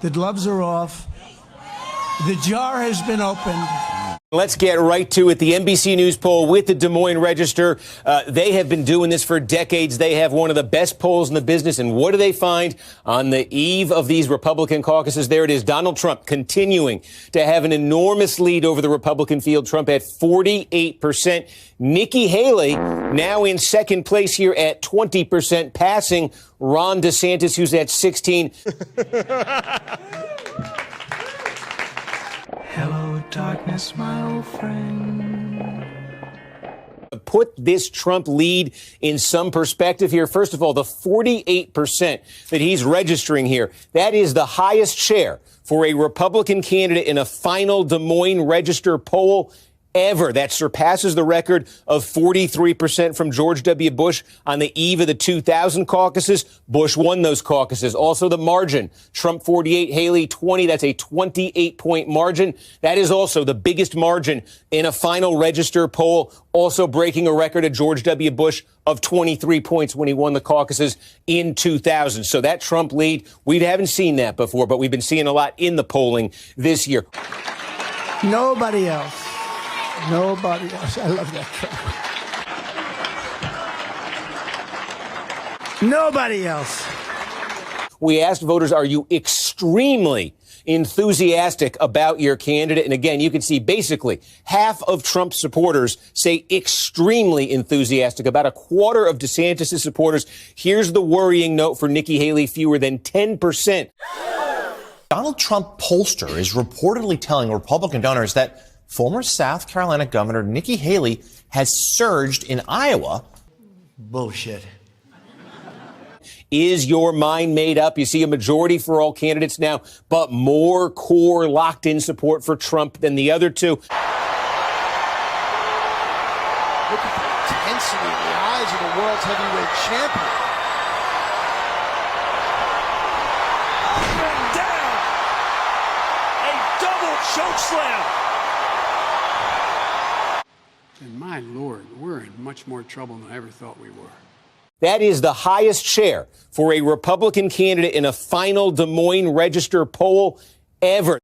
The gloves are off. The jar has been opened. Let's get right to it. The NBC News poll with the Des Moines Register. They have been doing this for decades. They have one of the best polls in the business. And what do they find on the eve of these Republican caucuses? There it is. Donald Trump continuing to have an enormous lead over the Republican field. Trump at 48%. Nikki Haley now in second place here at 20%, passing Ron DeSantis, who's at 16. Hello, darkness, my old friend. Put this Trump lead in some perspective here. First of all, the 48% that he's registering here, that is the highest share for a Republican candidate in a final Des Moines Register poll ever. That surpasses the record of 43% from George W. Bush on the eve of the 2000 caucuses. Bush won those caucuses. Also the margin, Trump 48, Haley 20. That's a 28-point margin. That is also the biggest margin in a final Register poll, also breaking a record of George W. Bush of 23 points when he won the caucuses in 2000. So that Trump lead, we haven't seen that before, but we've been seeing a lot in the polling this year. Nobody else. Nobody else. I love that track. Nobody else. We asked voters, are you extremely enthusiastic about your candidate? And again, you can see basically half of Trump supporters say extremely enthusiastic. About a quarter of DeSantis' supporters. Here's the worrying note for Nikki Haley, fewer than 10%. Donald Trump pollster is reportedly telling Republican donors that former South Carolina Governor Nikki Haley has surged in Iowa. Bullshit. Is your mind made up? You see a majority for all candidates now, but more core locked-in support for Trump than the other two. Look at the intensity in the eyes of the world's heavyweight champion. And down! A double choke slam! And my Lord, we're in much more trouble than I ever thought we were. That is the highest share for a Republican candidate in a final Des Moines Register poll ever.